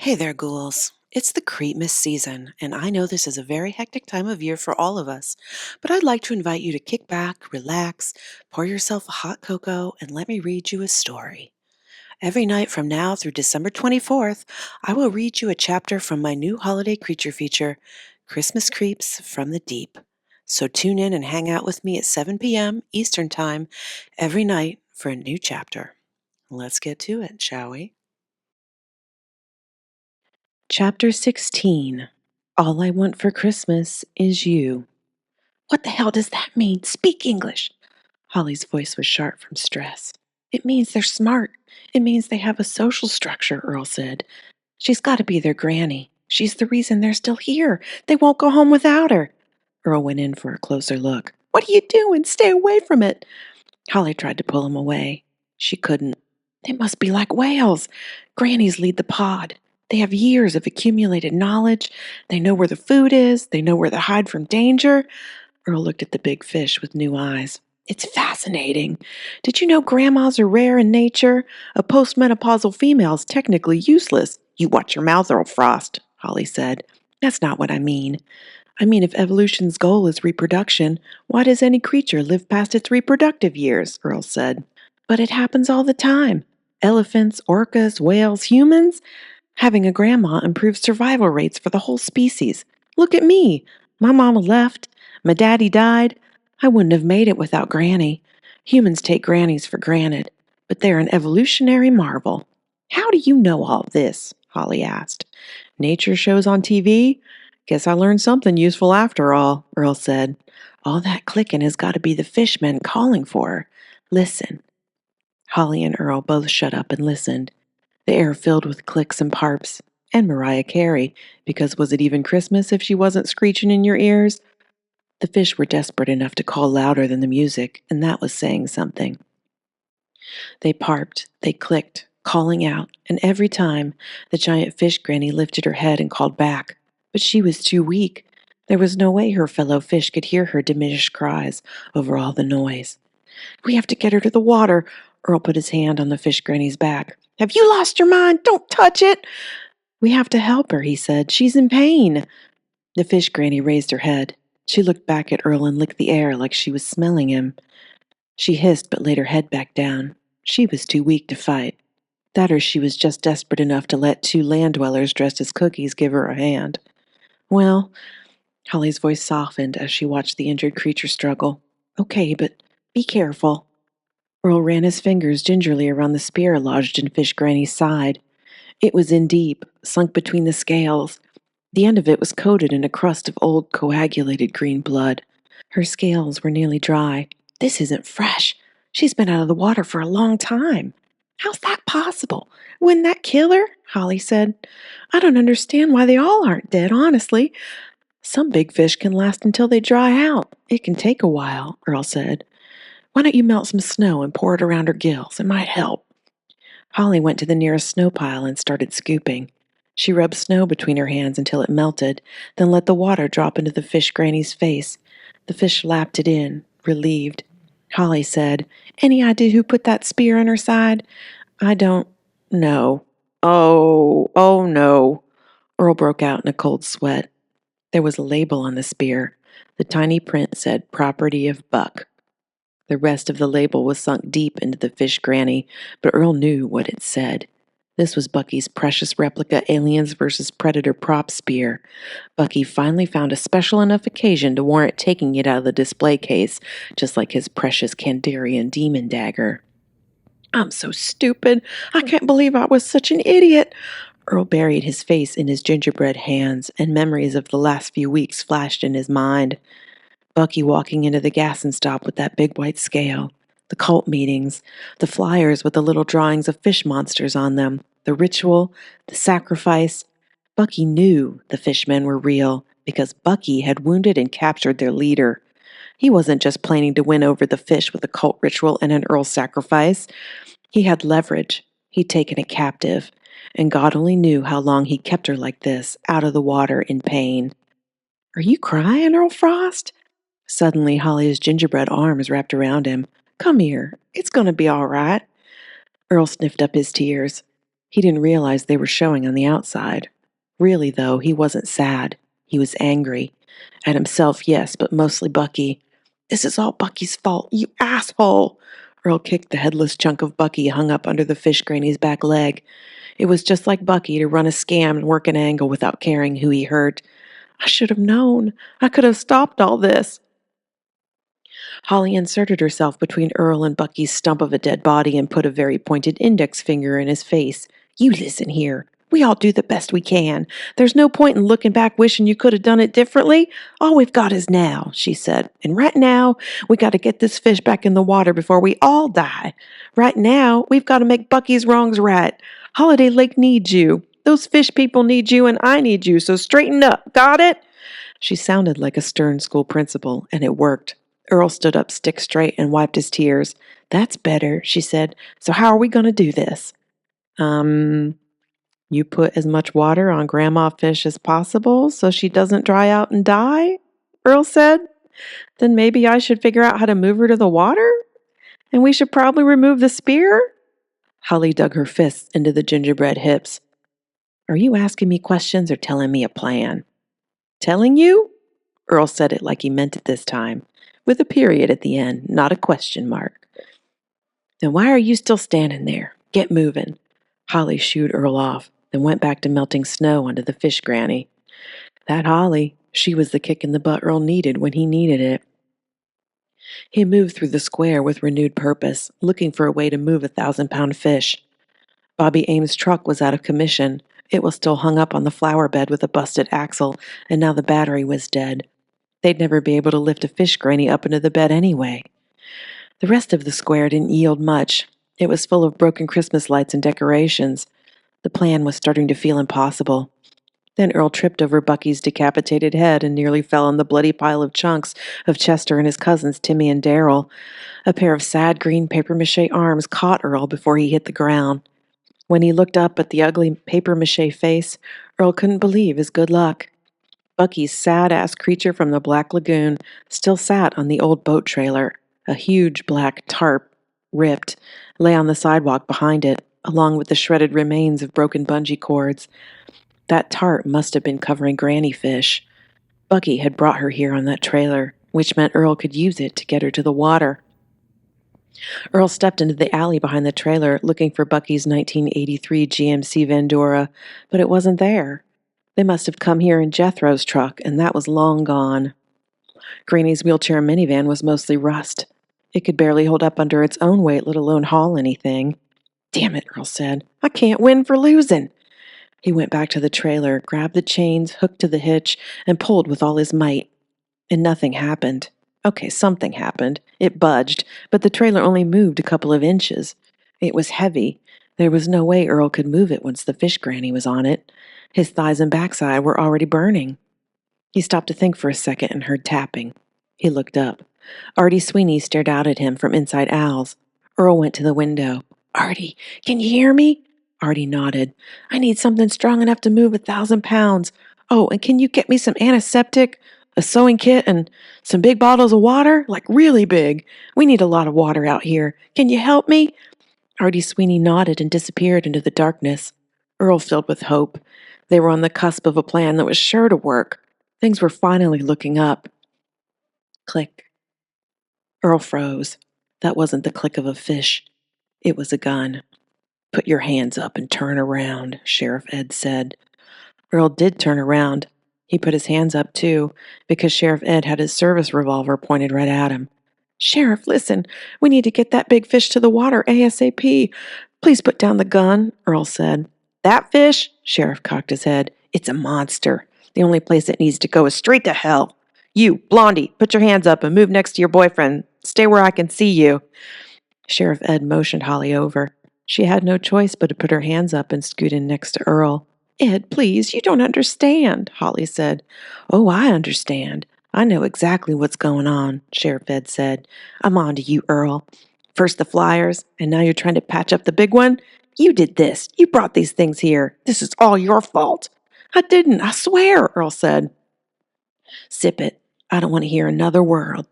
Hey there, ghouls. It's the Creepmas season, and I know this is a very hectic time of year for all of us, but I'd like to invite you to kick back, relax, pour yourself a hot cocoa, and let me read you a story. Every night from now through December 24th, I will read you a chapter from my new holiday creature feature, Christmas Creeps from the Deep. So tune in and hang out with me at 7 p.m. Eastern Time every night for a new chapter. Let's get to it, shall we? Chapter 16. All I Want for Christmas is You. What the hell does that mean? Speak English. Holly's voice was sharp from stress. It means they're smart. It means they have a social structure, Earl said. She's got to be their granny. She's the reason they're still here. They won't go home without her. Earl went in for a closer look. What are you doing? Stay away from it. Holly tried to pull him away. She couldn't. They must be like whales. Grannies lead the pod. They have years of accumulated knowledge. They know where the food is. They know where to hide from danger. Earl looked at the big fish with new eyes. It's fascinating. Did you know grandmas are rare in nature? A postmenopausal female is technically useless. You watch your mouth, Earl Frost, Holly said. That's not what I mean. I mean, if evolution's goal is reproduction, why does any creature live past its reproductive years? Earl said. But it happens all the time. Elephants, orcas, whales, humans. Having a grandma improves survival rates for the whole species. Look at me. My mama left. My daddy died. I wouldn't have made it without Granny. Humans take grannies for granted, but they're an evolutionary marvel. How do you know all this? Holly asked. Nature shows on TV? Guess I learned something useful after all, Earl said. All that clicking has got to be the fishmen calling for her. Listen. Holly and Earl both shut up and listened. The air filled with clicks and parps, and Mariah Carey, because was it even Christmas if she wasn't screeching in your ears? The fish were desperate enough to call louder than the music, and that was saying something. They parped, they clicked, calling out, and every time the giant fish granny lifted her head and called back. But she was too weak. There was no way her fellow fish could hear her diminished cries over all the noise. We have to get her to the water. Earl put his hand on the fish granny's back. Have you lost your mind? Don't touch it. We have to help her, he said. She's in pain. The fish granny raised her head. She looked back at Earl and licked the air like she was smelling him. She hissed but laid her head back down. She was too weak to fight. That or she was just desperate enough to let two land dwellers dressed as cookies give her a hand. Well, Holly's voice softened as she watched the injured creature struggle. Okay, but be careful. Earl ran his fingers gingerly around the spear lodged in Fish Granny's side. It was in deep, sunk between the scales. The end of it was coated in a crust of old coagulated green blood. Her scales were nearly dry. This isn't fresh. She's been out of the water for a long time. How's that possible? Wouldn't that kill her? Holly said. I don't understand why they all aren't dead, honestly. Some big fish can last until they dry out. It can take a while, Earl said. Why don't you melt some snow and pour it around her gills? It might help. Holly went to the nearest snow pile and started scooping. She rubbed snow between her hands until it melted, then let the water drop into the fish granny's face. The fish lapped it in, relieved. Holly said, Any idea who put that spear in her side? I don't know. Oh no. Earl broke out in a cold sweat. There was a label on the spear. The tiny print said, Property of Buck. The rest of the label was sunk deep into the fish granny, but Earl knew what it said. This was Bucky's precious replica Aliens vs. Predator prop spear. Bucky finally found a special enough occasion to warrant taking it out of the display case, just like his precious Kandarian demon dagger. I'm so stupid. I can't believe I was such an idiot. Earl buried his face in his gingerbread hands, and memories of the last few weeks flashed in his mind. Bucky walking into the gas and stop with that big white scale, the cult meetings, the flyers with the little drawings of fish monsters on them, the ritual, the sacrifice. Bucky knew the fishmen were real because Bucky had wounded and captured their leader. He wasn't just planning to win over the fish with a cult ritual and an Earl sacrifice. He had leverage. He'd taken a captive, and God only knew how long he kept her like this, out of the water in pain. Are you crying, Earl Frost? Suddenly, Holly's gingerbread arms wrapped around him. Come here. It's going to be all right. Earl sniffed up his tears. He didn't realize they were showing on the outside. Really, though, he wasn't sad. He was angry. At himself, yes, but mostly Bucky. This is all Bucky's fault, you asshole! Earl kicked the headless chunk of Bucky hung up under the fish granny's back leg. It was just like Bucky to run a scam and work an angle without caring who he hurt. I should have known. I could have stopped all this. Holly inserted herself between Earl and Bucky's stump of a dead body and put a very pointed index finger in his face. You listen here. We all do the best we can. There's no point in looking back wishing you could have done it differently. All we've got is now, she said. And right now, we got to get this fish back in the water before we all die. Right now, we've got to make Bucky's wrongs right. Holiday Lake needs you. Those fish people need you and I need you, so straighten up. Got it? She sounded like a stern school principal, and it worked. Earl stood up stick straight and wiped his tears. That's better, she said. So how are we going to do this? You put as much water on Grandma Fish as possible so she doesn't dry out and die? Earl said. Then maybe I should figure out how to move her to the water? And we should probably remove the spear? Holly dug her fists into the gingerbread hips. Are you asking me questions or telling me a plan? Telling you? Earl said it like he meant it this time, with a period at the end, not a question mark. Then why are you still standing there? Get moving. Holly shooed Earl off, then went back to melting snow onto the fish granny. That Holly, she was the kick in the butt Earl needed when he needed it. He moved through the square with renewed purpose, looking for a way to move a 1,000-pound fish. Bobby Ames' truck was out of commission. It was still hung up on the flower bed with a busted axle, and now the battery was dead. They'd never be able to lift a fish granny up into the bed anyway. The rest of the square didn't yield much. It was full of broken Christmas lights and decorations. The plan was starting to feel impossible. Then Earl tripped over Bucky's decapitated head and nearly fell on the bloody pile of chunks of Chester and his cousins Timmy and Darrell. A pair of sad green papier-mâché arms caught Earl before he hit the ground. When he looked up at the ugly papier-mâché face, Earl couldn't believe his good luck. Bucky's sad-ass creature from the Black Lagoon still sat on the old boat trailer. A huge black tarp, ripped, lay on the sidewalk behind it, along with the shredded remains of broken bungee cords. That tarp must have been covering Granny Fish. Bucky had brought her here on that trailer, which meant Earl could use it to get her to the water. Earl stepped into the alley behind the trailer, looking for Bucky's 1983 GMC Vendura, but it wasn't there. They must have come here in Jethro's truck, and that was long gone. Granny's wheelchair minivan was mostly rust. It could barely hold up under its own weight, let alone haul anything. Damn it, Earl said. I can't win for losing. He went back to the trailer, grabbed the chains, hooked to the hitch, and pulled with all his might. And nothing happened. Okay, something happened. It budged, but the trailer only moved a couple of inches. It was heavy. There was no way Earl could move it once the fish granny was on it. His thighs and backside were already burning. He stopped to think for a second and heard tapping. He looked up. Artie Sweeney stared out at him from inside Al's. Earl went to the window. Artie, can you hear me? Artie nodded. I need something strong enough to move 1,000 pounds. Oh, and can you get me some antiseptic, a sewing kit, and some big bottles of water? Like really big. We need a lot of water out here. Can you help me? Artie Sweeney nodded and disappeared into the darkness. Earl filled with hope. They were on the cusp of a plan that was sure to work. Things were finally looking up. Click. Earl froze. That wasn't the click of a fish. It was a gun. Put your hands up and turn around, Sheriff Ed said. Earl did turn around. He put his hands up, too, because Sheriff Ed had his service revolver pointed right at him. Sheriff, listen, we need to get that big fish to the water ASAP. Please put down the gun, Earl said. That fish? Sheriff cocked his head. It's a monster. The only place it needs to go is straight to hell. You, Blondie, put your hands up and move next to your boyfriend. Stay where I can see you. Sheriff Ed motioned Holly over. She had no choice but to put her hands up and scoot in next to Earl. Ed, please, you don't understand, Holly said. Oh, I understand. I know exactly what's going on, Sheriff Ed said. I'm on to you, Earl. First the flyers, and now you're trying to patch up the big one? You did this. You brought these things here. This is all your fault. I didn't, I swear, Earl said. Sip it. I don't want to hear another word.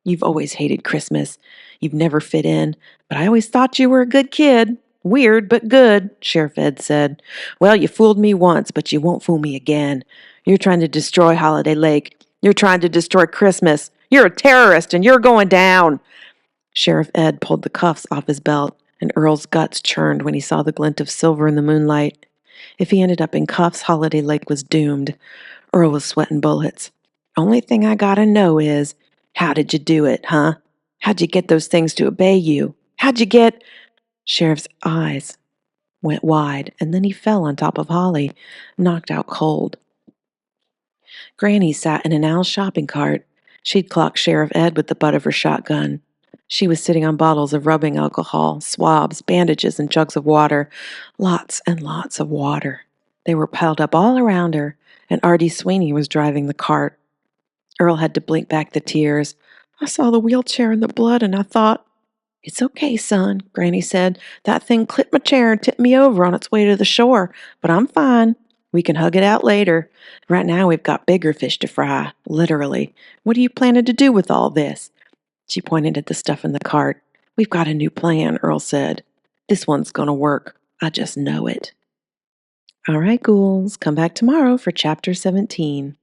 You've always hated Christmas. You've never fit in, but I always thought you were a good kid. Weird, but good, Sheriff Ed said. Well, you fooled me once, but you won't fool me again. You're trying to destroy Holiday Lake. You're trying to destroy Christmas. You're a terrorist, and you're going down. Sheriff Ed pulled the cuffs off his belt, and Earl's guts churned when he saw the glint of silver in the moonlight. If he ended up in cuffs, Holiday Lake was doomed. Earl was sweating bullets. Only thing I gotta know is, how did you do it, huh? How'd you get those things to obey you? How'd you get... Sheriff's eyes went wide, and then he fell on top of Holly, knocked out cold. Granny sat in an Al's shopping cart. She'd clocked Sheriff Ed with the butt of her shotgun. She was sitting on bottles of rubbing alcohol, swabs, bandages, and jugs of water. Lots and lots of water. They were piled up all around her, and Artie Sweeney was driving the cart. Earl had to blink back the tears. I saw the wheelchair and the blood, and I thought, It's okay, son, Granny said. That thing clipped my chair and tipped me over on its way to the shore, but I'm fine. We can hug it out later. Right now we've got bigger fish to fry, literally. What are you planning to do with all this? She pointed at the stuff in the cart. We've got a new plan, Earl said. This one's going to work. I just know it. All right, ghouls, come back tomorrow for Chapter 17.